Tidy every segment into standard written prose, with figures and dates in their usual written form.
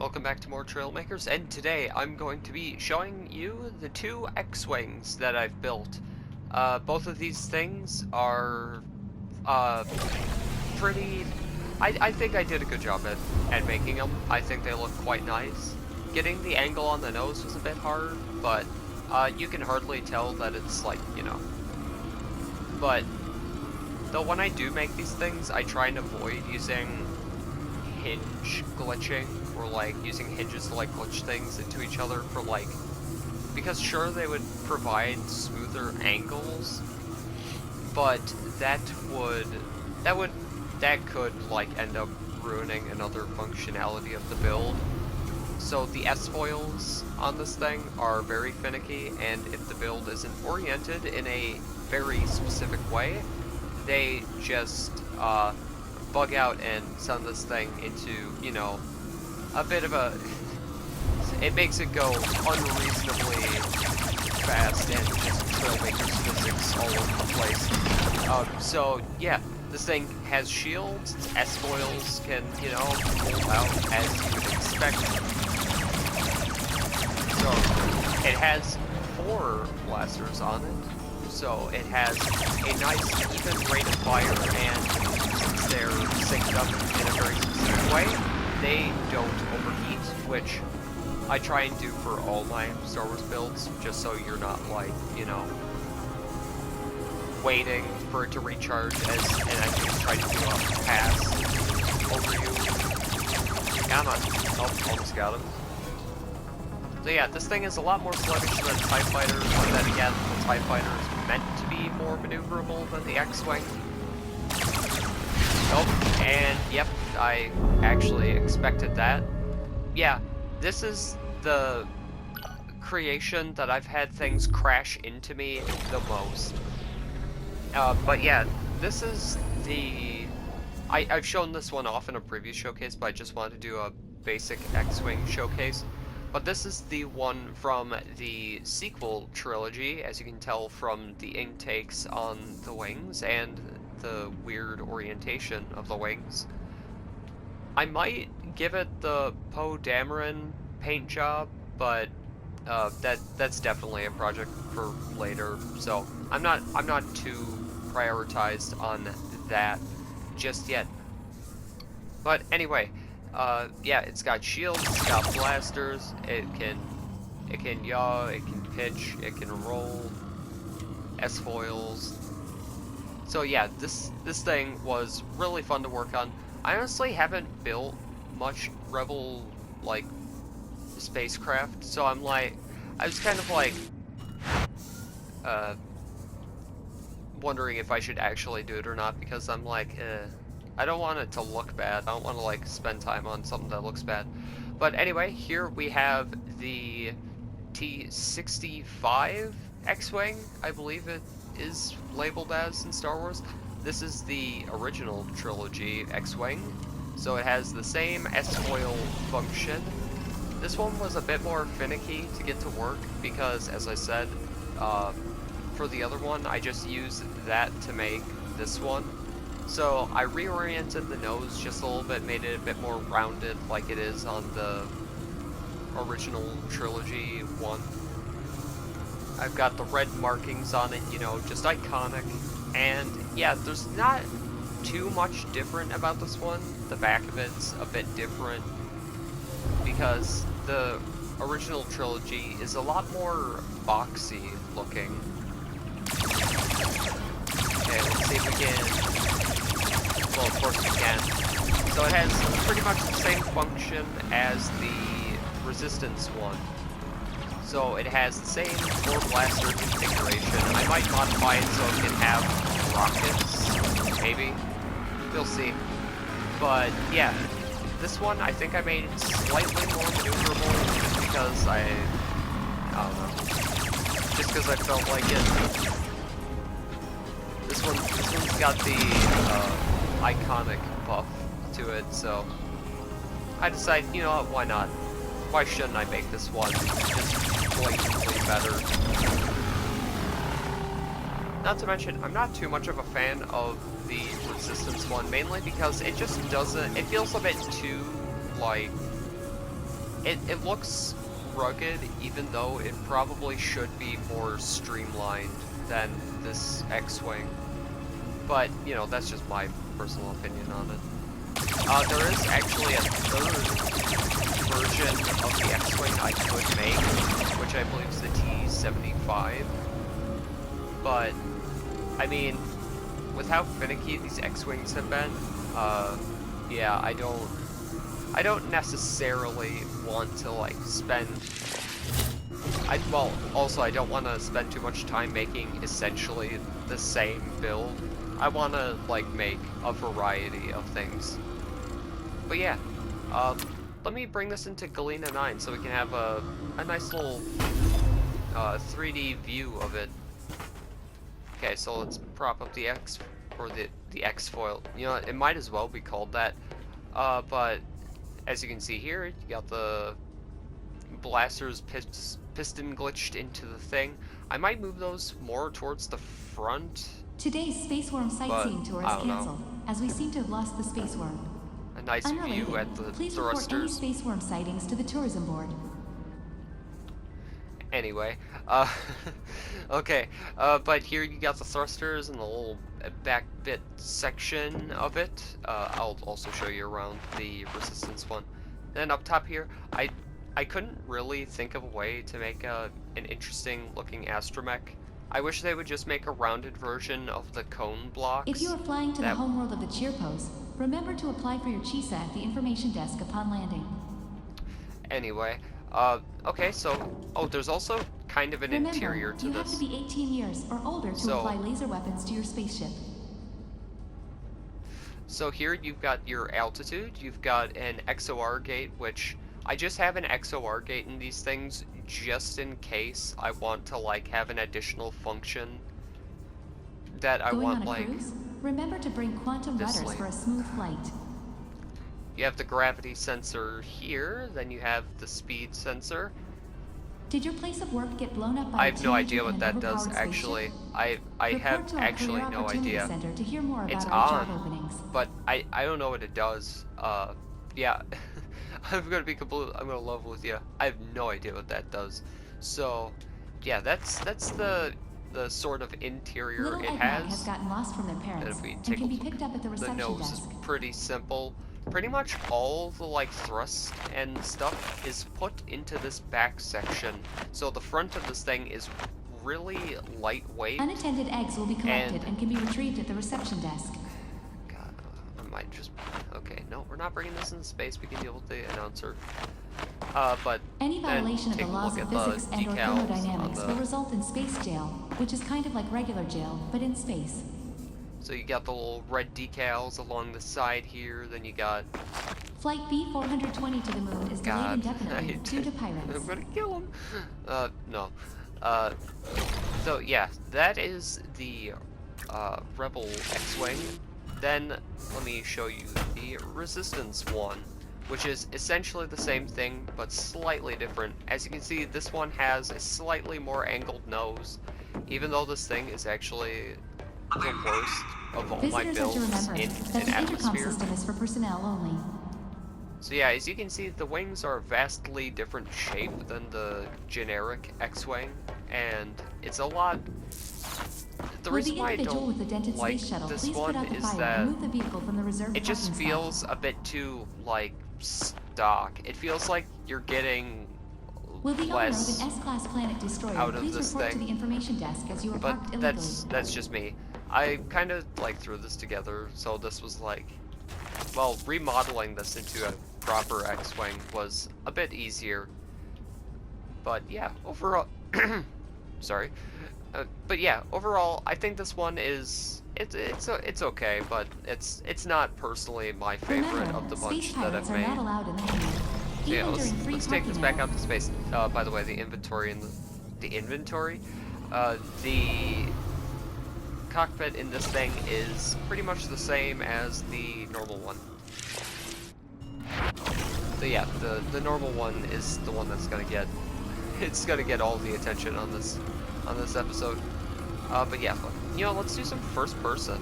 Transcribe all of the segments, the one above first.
Welcome back to more Trailmakers, and today I'm going to be showing you the two X-Wings that I've built. Both of these things are uh, pretty... I think I did a good job at making them. I think they look quite nice. Getting the angle on the nose was a bit hard, but you can hardly tell that it's like, you know. But, though when I do make these things, I try and avoid using hinge glitching, or like using hinges to like glitch things into each other for like, because sure they would provide smoother angles, but that could like end up ruining another functionality of the build. So the S-foils on this thing are very finicky, and if the build isn't oriented in a very specific way, they just bug out and send this thing into, you know, a bit of a... It makes it go unreasonably fast and just Trailmakers physics all over the place. So, yeah, this thing has shields, its S-foils can, you know, pull out as you would expect. So, it has 4 blasters on it, so it has a nice even rate of fire, and they're synced up in a very specific way, they don't overheat, which I try and do for all my Star Wars builds, just so you're not like, you know, waiting for it to recharge and I just try to do a pass over you. Come on. Oh, almost got him. So yeah, this thing is a lot more sluggish than the TIE Fighter, but then again, the TIE Fighter is meant to be more maneuverable than the X-Wing. Oh, and yep, I actually expected that. Yeah, this is the creation that I've had things crash into me the most. But yeah, this is the... I've shown this one off in a previous showcase, but I just wanted to do a basic X-Wing showcase. But this is the one from the sequel trilogy, as you can tell from the intakes on the wings and the weird orientation of the wings. I might give it the Poe Dameron paint job, but that's definitely a project for later. So I'm not too prioritized on that just yet. But anyway, yeah, it's got shields, it's got blasters, it can yaw, it can pitch, it can roll, S-foils. So yeah, this thing was really fun to work on. I honestly haven't built much Rebel, like, spacecraft, so I'm like, I was kind of like, wondering if I should actually do it or not, because I'm like, I don't want it to look bad. I don't want to, like, spend time on something that looks bad. But anyway, here we have the T-65 X-Wing, I believe it is labeled as in Star Wars. This is the original trilogy X-Wing, so it has the same S-foil function. This one was a bit more finicky to get to work because, as I said, for the other one, I just used that to make this one. So I reoriented the nose just a little bit, made it a bit more rounded like it is on the original trilogy one. I've got the red markings on it, you know, just iconic. And yeah, there's not too much different about this one. The back of it's a bit different because the original trilogy is a lot more boxy looking. Okay, let's see if we can... Well, of course we can. So it has pretty much the same function as the Resistance one. So it has the same 4 blaster configuration. I might modify it so it can have rockets, maybe. We'll see. But yeah, this one I think I made slightly more maneuverable just because I don't know. Just because I felt like it. This one's got the iconic buff to it, so I decided, you know what, why not? Why shouldn't I make this one just blatantly better? Not to mention, I'm not too much of a fan of the Resistance one, mainly because it just doesn't, it feels a bit too, like, it looks rugged, even though it probably should be more streamlined than this X-Wing. But, you know, that's just my personal opinion on it. There is actually a third version of the X-Wing I could make, which I believe is the T-75. But, I mean, with how finicky these X-Wings have been, yeah, I don't necessarily want to, like, spend... well, also, I don't want to spend too much time making essentially the same build. I want to, like, make a variety of things. But yeah, let me bring this into Galena 9 so we can have a nice little 3D view of it. Okay, so let's prop up the X, or the X-foil. You know, it might as well be called that. But as you can see here, you got the blaster's piston glitched into the thing. I might move those more towards the front. Today's Spaceworm sightseeing tour is canceled, as we seem to have lost the Spaceworm. A nice view at the please thrusters. Report any Spaceworm sightings to the tourism board. Anyway, okay, but here you got the thrusters and the little back bit section of it. I'll also show you around the resistance one. Then up top here, I couldn't really think of a way to make an interesting looking astromech. I wish they would just make a rounded version of the cone blocks. If you are flying to the homeworld of the cheer post, remember to apply for your CHISA at the information desk upon landing. Anyway, okay, so, there's also kind of an interior to this. You have to be 18 years or older to apply laser weapons to your spaceship. So here you've got your altitude, you've got an XOR gate, which I just have an XOR gate in these things just in case I want to, like, have an additional function that I want, like... Cruise? Remember to bring quantum rudders for a smooth flight. You have the gravity sensor here, then you have the speed sensor. Did your place of work get blown up by I have no idea what that does, actually. I have actually no idea. To hear more about it's our on, job openings. but I don't know what it does. Yeah, I'm gonna level with you. I have no idea what that does. So, yeah, that's the sort of interior Little it Eggnog has. Gotten lost from their parents, And if we and take can a be look, picked up at the reception nose desk. is pretty simple. Pretty much all the, like, thrust and stuff is put into this back section. So the front of this thing is really lightweight. Unattended eggs will be collected and can be retrieved at the reception desk. God, I might just... Okay, no, we're not bringing this into space. We can deal with the announcer. But any violation of the laws of physics and or thermodynamics will result in space jail, which is kind of like regular jail, but in space. So you got the little red decals along the side here, then you got... Flight B-420 to the moon is delayed indefinitely due to pirates. I'm gonna kill him! No. So yeah, that is the, Rebel X-Wing. Then, let me show you the Resistance one, which is essentially the same thing, but slightly different. As you can see, this one has a slightly more angled nose, even though this thing is actually the worst of all my builds in an atmosphere. System is for personnel only. So yeah, as you can see, the wings are a vastly different shape than the generic X-Wing, and it's a lot... The reason why I don't like this one is that it just feels a bit too, like, stock. It feels like you're getting less out of this thing, but that's just me. I kind of, like, threw this together, so this was like, well, remodeling this into a proper X-Wing was a bit easier. But yeah, overall, sorry. But yeah, overall, I think this one is it's okay, but it's not personally my favorite of the bunch that I've made. So yeah, let's take this back out to space. By the way, the inventory the cockpit in this thing is pretty much the same as the normal one. So yeah, the normal one is the one that's gonna get all the attention on this episode. But yeah, you know, let's do some first person.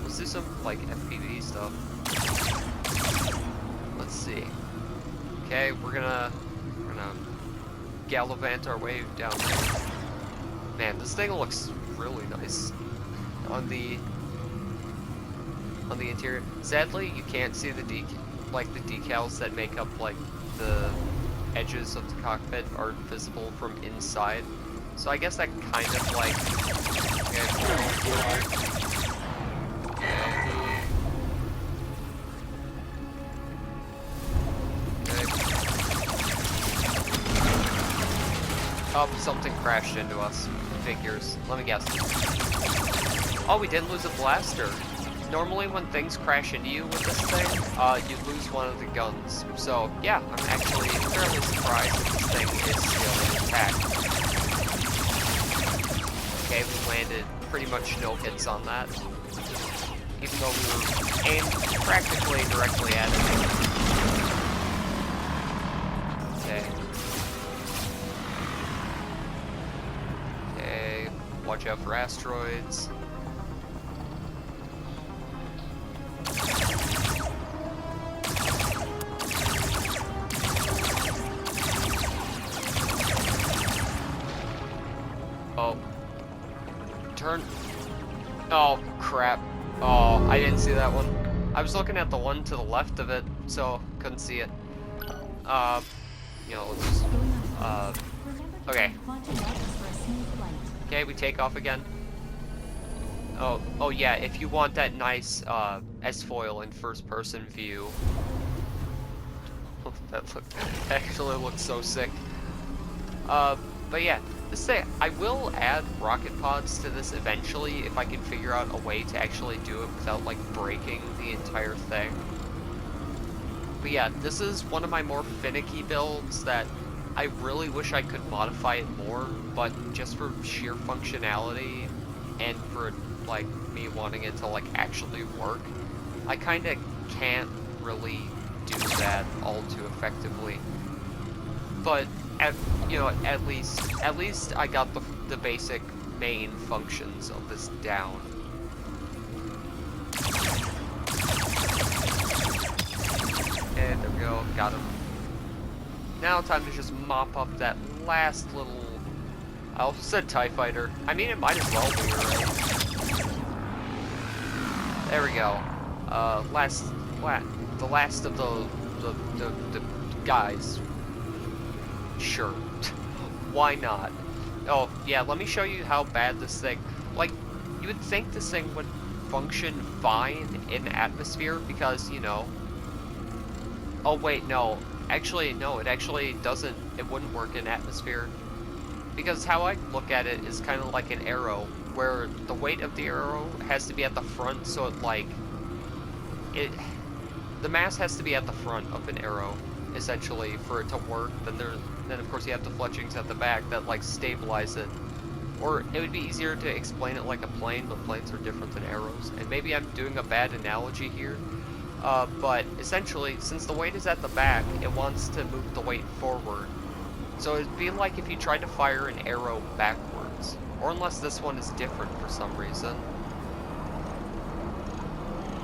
Let's do some, like, FPV stuff. Let's see. Okay, we're gonna gallivant our way down there. Man, this thing looks really nice on the interior. Sadly, you can't see the decals that make up like the edges of the cockpit are visible from inside. So I guess that kind of like Oh, something crashed into us. Figures. Let me guess. Oh, we didn't lose a blaster. Normally when things crash into you with this thing, you lose one of the guns. So, yeah, I'm actually fairly surprised that this thing is still intact. Okay, we landed pretty much no hits on that. Even though we were aimed practically directly at it. Okay. Okay, watch out for asteroids. Oh. Turn. Oh, crap. Oh, I didn't see that one. I was looking at the one to the left of it, so couldn't see it. You know, let's just, okay. Okay, we take off again. Oh yeah, if you want that nice, S-foil in first-person view. That actually looks so sick. But yeah, this thing, I will add rocket pods to this eventually if I can figure out a way to actually do it without, like, breaking the entire thing. But yeah, this is one of my more finicky builds that I really wish I could modify it more, but just for sheer functionality and for, like, me wanting it to, like, actually work, I kinda can't really do that all too effectively. But at least I got the basic main functions of this down. And there we go, got him. Now time to just mop up that last little... I also said TIE fighter. I mean, it might as well be, right? There we go. The last of the guys. Sure. Why not? Oh, yeah, let me show you how bad this thing... Like, you would think this thing would function fine in atmosphere because, you know... Oh, wait, no. Actually, no, it actually doesn't... It wouldn't work in atmosphere. Because how I look at it is kind of like an arrow, where the weight of the arrow has to be at the front, so it, like... The mass has to be at the front of an arrow, essentially, for it to work. Then of course you have the fletchings at the back that like stabilize it. Or it would be easier to explain it like a plane, but planes are different than arrows. And maybe I'm doing a bad analogy here, but essentially, since the weight is at the back, it wants to move the weight forward. So it'd be like if you tried to fire an arrow backwards, or unless this one is different for some reason.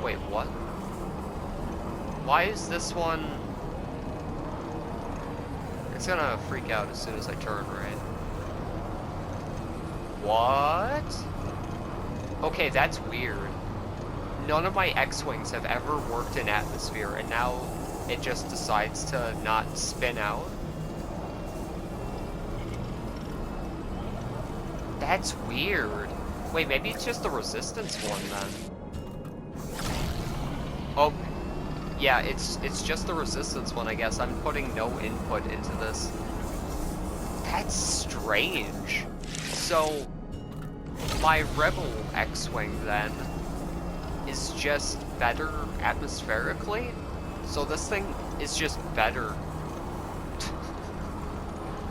Wait, what? Why is this one... It's gonna freak out as soon as I turn, right? What? Okay, that's weird. None of my X-Wings have ever worked in atmosphere, and now it just decides to not spin out. That's weird. Wait, maybe it's just the resistance one, then. Oh. Yeah, it's just the resistance one, I guess. I'm putting no input into this. That's strange. So, my Rebel X-Wing, then, is just better atmospherically? So this thing is just better.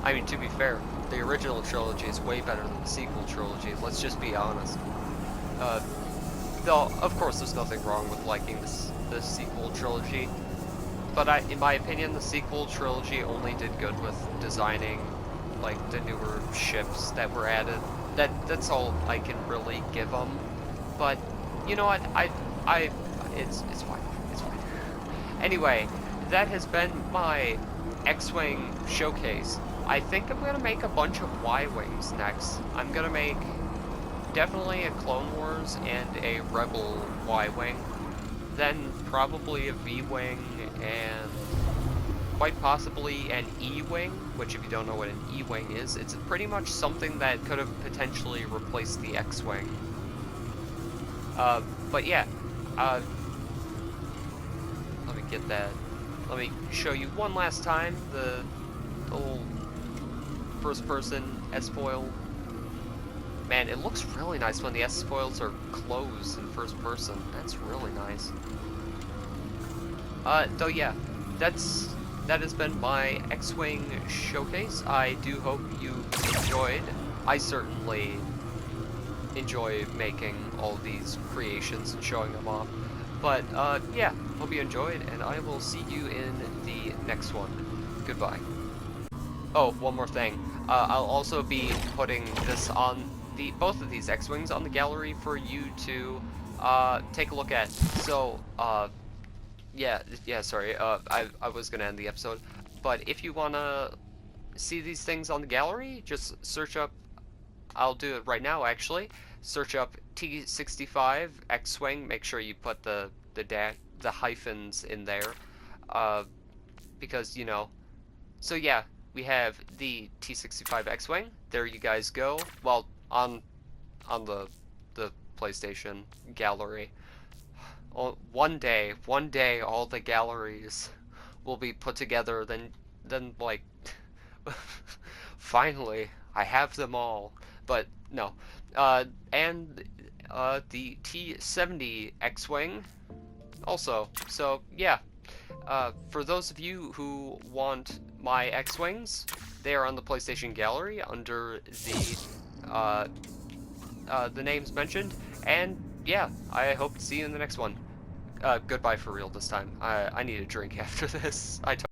I mean, to be fair, the original trilogy is way better than the sequel trilogy. Let's just be honest. Though, of course, there's nothing wrong with liking the sequel trilogy, but in my opinion, the sequel trilogy only did good with designing, like, the newer ships that were added. That's all I can really give them. But you know what? It's fine. It's fine. Anyway, that has been my X-Wing showcase, I think I'm gonna make a bunch of Y-Wings next. I'm gonna make definitely a Clone Wars and a Rebel Y-Wing, then probably a V-Wing, and quite possibly an E-Wing, which if you don't know what an E-Wing is, it's pretty much something that could have potentially replaced the X-Wing. But yeah, let me get that. Let me show you one last time the old first-person S-foil. Man, it looks really nice when the S-foils are closed in first person. That's really nice. Though yeah, that has been my X-Wing showcase. I do hope you enjoyed. I certainly enjoy making all these creations and showing them off. But yeah, hope you enjoyed, and I will see you in the next one. Goodbye. Oh, one more thing. I'll also be putting this on both of these X-Wings on the gallery for you to take a look at. So, yeah, sorry, I was gonna end the episode, but if you wanna see these things on the gallery, just search up, I'll do it right now actually, search up T65 X-Wing, make sure you put the hyphens in there, because, you know, so yeah, we have the T65 X-Wing, there you guys go, well, on the PlayStation gallery. One day, all the galleries will be put together. Then like, finally, I have them all. But no, and the T70 X-Wing also. So yeah, for those of you who want my X-Wings, they are on the PlayStation Gallery under the names mentioned. And yeah, I hope to see you in the next one. Goodbye for real this time. I need a drink after this.